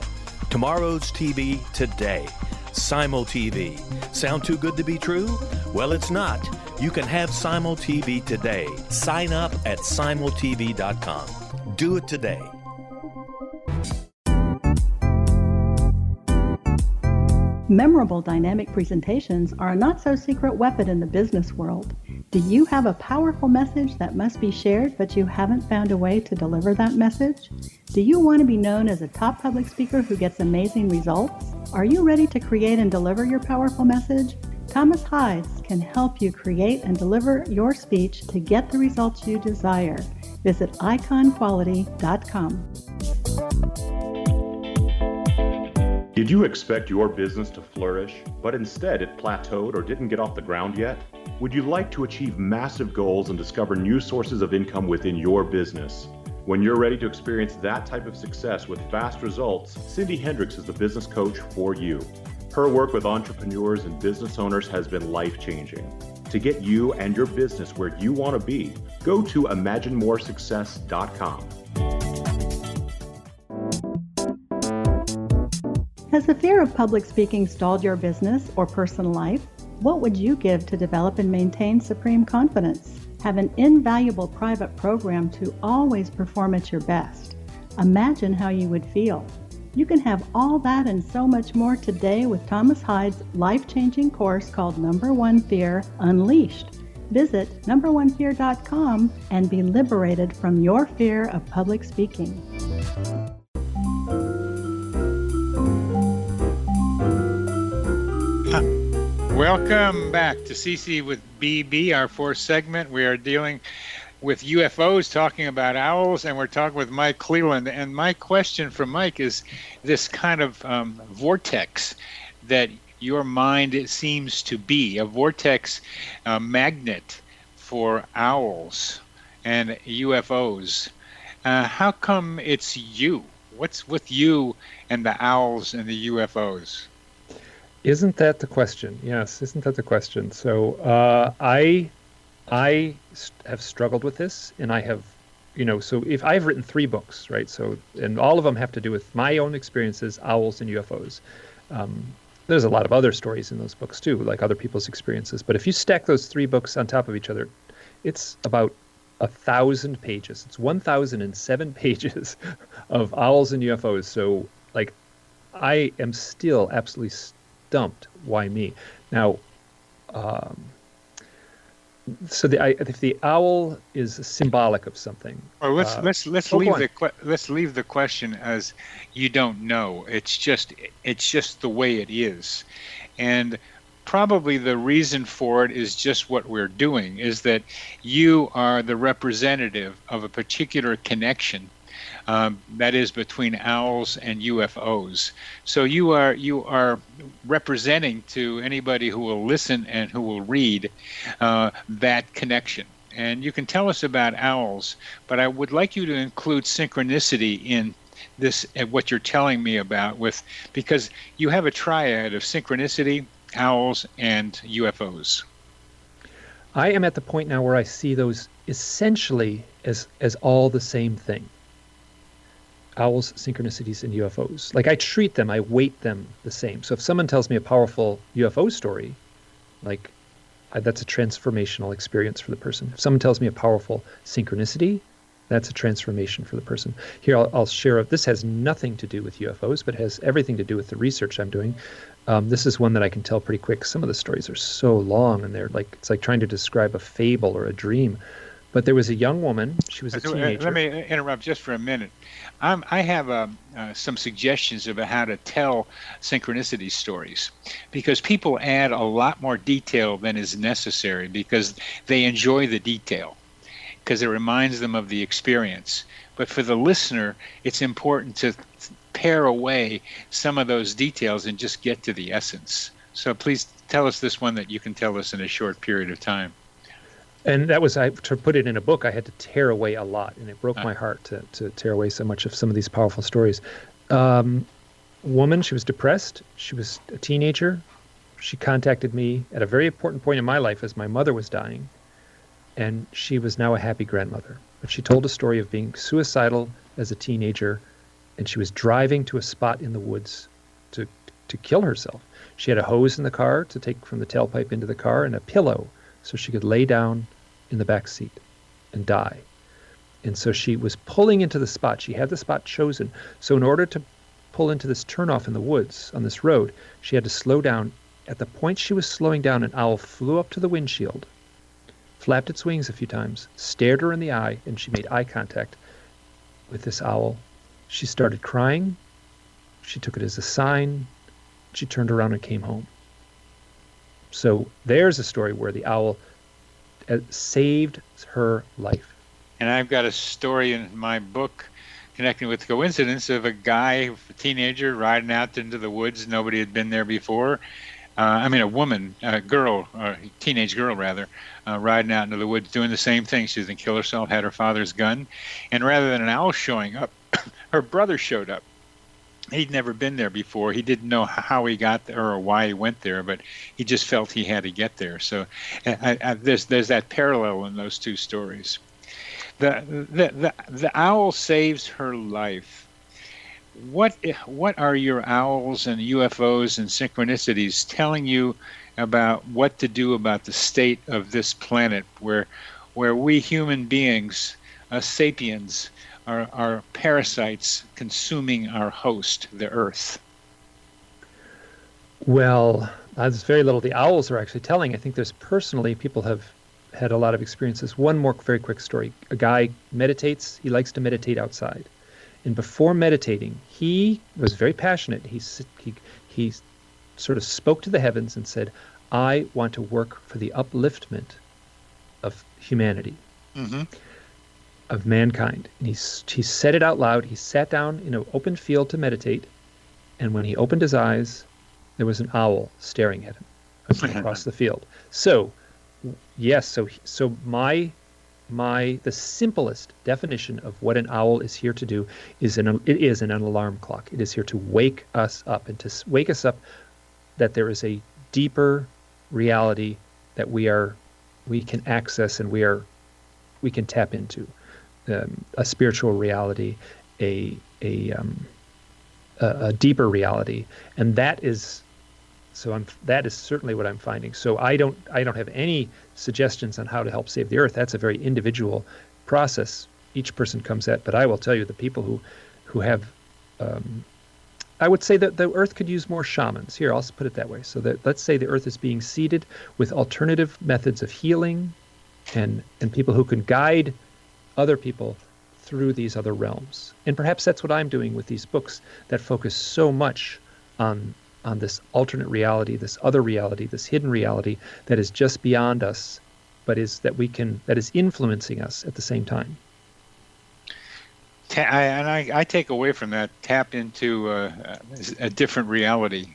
Tomorrow's TV today. Simul TV. Sound too good to be true? Well, it's not. You can have Simul TV today. Sign up at simultv.com. Do it today. Memorable dynamic presentations are a not-so-secret weapon in the business world. Do you have a powerful message that must be shared, but you haven't found a way to deliver that message? Do you want to be known as a top public speaker who gets amazing results? Are you ready to create and deliver your powerful message? Thomas Hides can help you create and deliver your speech to get the results you desire. Visit iconquality.com. Did you expect your business to flourish, but instead it plateaued or didn't get off the ground yet? Would you like to achieve massive goals and discover new sources of income within your business? When you're ready to experience that type of success with fast results, Cindy Hendricks is the business coach for you. Her work with entrepreneurs and business owners has been life-changing. To get you and your business where you want to be, go to imaginemoresuccess.com. Has the fear of public speaking stalled your business or personal life? What would you give to develop and maintain supreme confidence? Have an invaluable private program to always perform at your best. Imagine how you would feel. You can have all that and so much more today with Thomas Hides' life-changing course called Number One Fear Unleashed. Visit numberonefear.com and be liberated from your fear of public speaking. Welcome back to CC with BB, our fourth segment. We are dealing with UFOs, talking about owls, and we're talking with Mike Clelland. And my question from Mike is this kind of vortex that your mind seems to be, a vortex magnet for owls and UFOs. How come it's you? What's with you and the owls and the UFOs? Isn't that the question? Yes, isn't that the question? So I have struggled with this, and I have, so if I've written 3 books, right? So, and all of them have to do with my own experiences, owls and UFOs. There's a lot of other stories in those books too, like other people's experiences. But if you stack those 3 books on top of each other, it's about 1,000 pages. It's 1,007 pages of owls and UFOs. So, like, I am still absolutely stumped. Why me? Now, so if the owl is symbolic of something, or let's leave the question as you don't know. It's just the way it is, and probably the reason for it is just what we're doing. Is that you are the representative of a particular connection. That is between owls and UFOs. So you are representing to anybody who will listen and who will read that connection. And you can tell us about owls, but I would like you to include synchronicity in this, what you're telling me about, because you have a triad of synchronicity, owls, and UFOs. I am at the point now where I see those essentially as all the same thing. Owls, synchronicities, and UFOs. Like, I treat them, I weight them the same. So if someone tells me a powerful UFO story, that's a transformational experience for the person. If someone tells me a powerful synchronicity, that's a transformation for the person. Here, I'll share, this has nothing to do with UFOs, but has everything to do with the research I'm doing. This is one that I can tell pretty quick. Some of the stories are so long, and it's like trying to describe a fable or a dream. But there was a young woman. She was a teenager. Let me interrupt just for a minute. I have some suggestions about how to tell synchronicity stories, because people add a lot more detail than is necessary because they enjoy the detail, because it reminds them of the experience. But for the listener, it's important to pare away some of those details and just get to the essence. So please tell us this one that you can tell us in a short period of time. And that was, to put it in a book, I had to tear away a lot, and it broke my heart to tear away so much of some of these powerful stories. Woman, she was depressed. She was a teenager. She contacted me at a very important point in my life as my mother was dying, and she was now a happy grandmother. But she told a story of being suicidal as a teenager, and she was driving to a spot in the woods to kill herself. She had a hose in the car to take from the tailpipe into the car, and a pillow so she could lay down in the back seat and die. And so she was pulling into the spot. She had the spot chosen. So in order to pull into this turnoff in the woods on this road, she had to slow down. At the point she was slowing down, an owl flew up to the windshield, flapped its wings a few times, stared her in the eye, and she made eye contact with this owl. She started crying. She took it as a sign. She turned around and came home. So there's a story where the owl saved her life. And I've got a story in my book connecting with the coincidence of a guy, a teenager, riding out into the woods. Nobody had been there before. A woman, teenage girl rather, riding out into the woods doing the same thing. She was going to kill herself, had her father's gun. And rather than an owl showing up, her brother showed up. He'd never been there before. He didn't know how he got there or why he went there, but he just felt he had to get there. So there's that parallel in those two stories. The owl saves her life. What are your owls and UFOs and synchronicities telling you about what to do about the state of this planet, where we human beings, sapiens, are parasites consuming our host, the Earth? Well, there's very little the owls are actually telling. I think there's personally, people have had a lot of experiences. One more very quick story. A guy meditates. He likes to meditate outside. And before meditating, he was very passionate. He sort of spoke to the heavens and said, I want to work for the upliftment of humanity. Mm-hmm. Of mankind. And he said it out loud. He sat down in an open field to meditate, and when he opened his eyes, there was an owl staring at him across the field. So, yes, so the simplest definition of what an owl is here to do is an alarm clock. It is here to wake us up, and to wake us up that there is a deeper reality that we can access and we can tap into. A spiritual reality, a deeper reality, and that is certainly what I'm finding. So I don't have any suggestions on how to help save the Earth. That's a very individual process each person comes at. But I will tell you, the people who have I would say that the Earth could use more shamans. Here, I'll put it that way. So that let's say the Earth is being seeded with alternative methods of healing, and people who can guide other people through these other realms. And perhaps that's what I'm doing with these books that focus so much on this alternate reality, this other reality, this hidden reality that is just beyond us, but that is influencing us at the same time. I take away from that, tap into a different reality.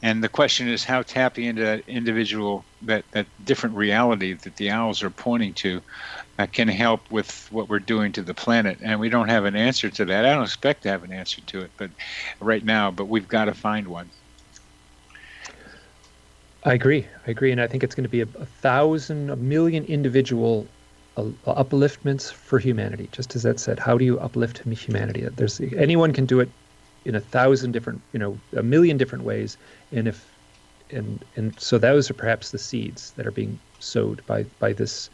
And the question is how tapping into that individual, that different reality that the owls are pointing to can help with what we're doing to the planet. And we don't have an answer to that. I don't expect to have an answer to it, but right now, but we've got to find one. I agree. And I think it's going to be a million individual upliftments for humanity. Just as that said, how do you uplift humanity? Anyone can do it in 1,000 different, a million different ways. And so those are perhaps the seeds that are being sowed by this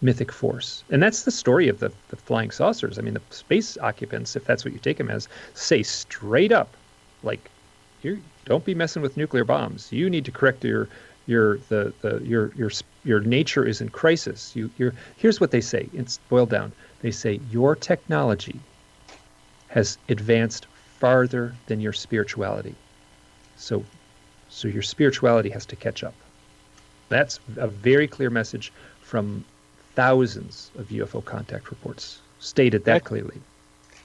mythic force. And that's the story of the flying saucers. I mean, the space occupants, if that's what you take them as, say straight up, like, don't be messing with nuclear bombs. You need to correct your nature is in crisis. Here's what they say. It's boiled down. They say your technology has advanced farther than your spirituality. So your spirituality has to catch up. That's a very clear message from thousands of UFO contact reports stated that clearly.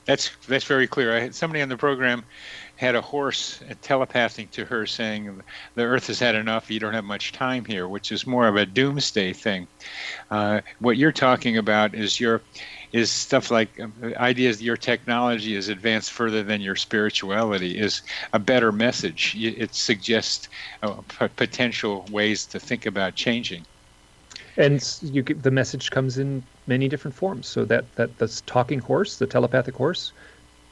That's very clear. I had somebody on the program had a horse telepathing to her saying the Earth has had enough, you don't have much time here, which is more of a doomsday thing. What you're talking about is stuff like ideas that your technology is advanced further than your spirituality is a better message. It suggests potential ways to think about changing. And the message comes in many different forms. So that this talking horse, the telepathic horse,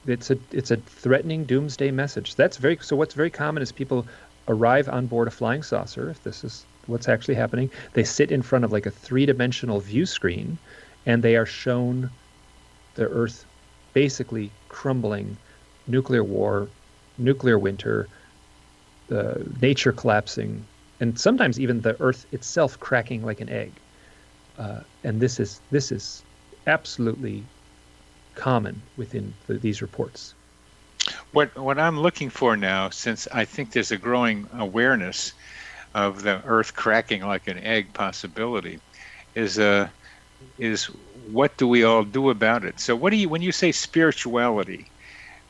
it's a threatening doomsday message. What's very common is people arrive on board a flying saucer, if this is what's actually happening. They sit in front of like a 3-dimensional view screen, and they are shown the Earth basically crumbling, nuclear war, nuclear winter, nature collapsing, and sometimes even the Earth itself cracking like an egg. And this is absolutely common within these reports. What I'm looking for now, since I think there's a growing awareness of the Earth cracking like an egg possibility, is what do we all do about it? So when you say spirituality,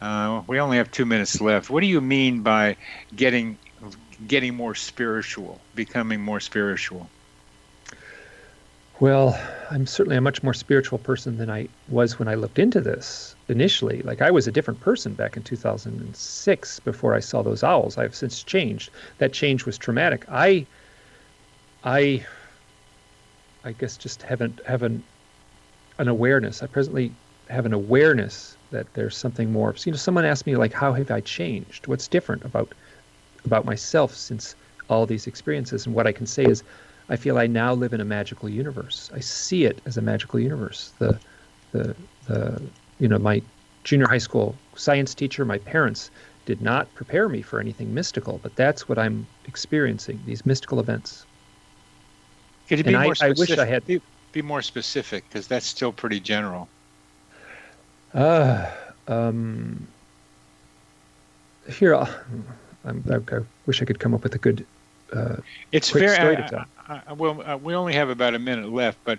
we only have 2 minutes left. What do you mean by getting more spiritual, becoming more spiritual? Well, I'm certainly a much more spiritual person than I was when I looked into this initially. Like, I was a different person back in 2006 before I saw those owls. I've since changed. That change was traumatic. I guess just have an awareness. I presently have an awareness that there's something more. So, someone asked me, like, how have I changed? What's different about myself since all these experiences? And what I can say is, I feel I now live in a magical universe. I see it as a magical universe. My junior high school science teacher, my parents did not prepare me for anything mystical, but that's what I'm experiencing, these mystical events. Could you be more specific? I wish I had... Be more specific, because that's still pretty general. Here, I wish I could come up with a good it's quick fair. story to tell. We only have about a minute left, but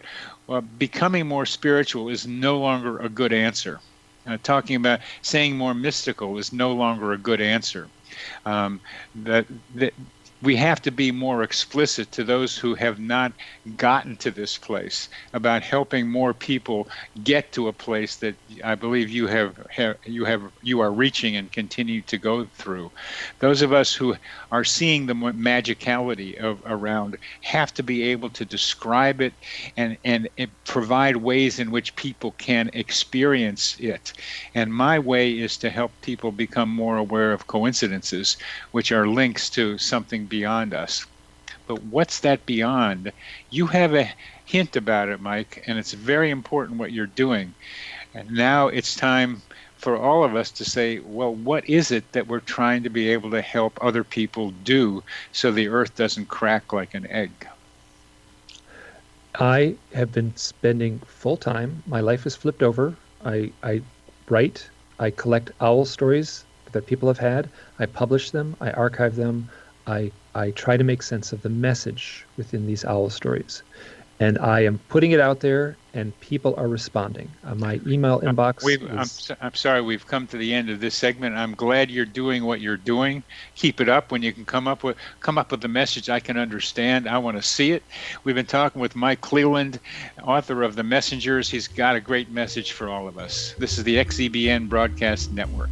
becoming more spiritual is no longer a good answer. Talking about saying more mystical is no longer a good answer. We have to be more explicit to those who have not gotten to this place about helping more people get to a place that I believe you are reaching and continue to go through. Those of us who are seeing the magicality around have to be able to describe it and provide ways in which people can experience it. And my way is to help people become more aware of coincidences, which are links to something beyond us. But what's that beyond? You have a hint about it, Mike, and it's very important what you're doing. And now it's time for all of us to say, well, what is it that we're trying to be able to help other people do so the earth doesn't crack like an egg? I have been spending full time. My life is flipped over. I write, I collect owl stories that people have had. I publish them, I archive them. I try to make sense of the message within these owl stories. And I am putting it out there, and people are responding. My email inbox I'm sorry, we've come to the end of this segment. I'm glad you're doing what you're doing. Keep it up. When you can come up with the message I can understand, I want to see it. We've been talking with Mike Clelland, author of The Messengers. He's got a great message for all of us. This is the XEBN Broadcast Network.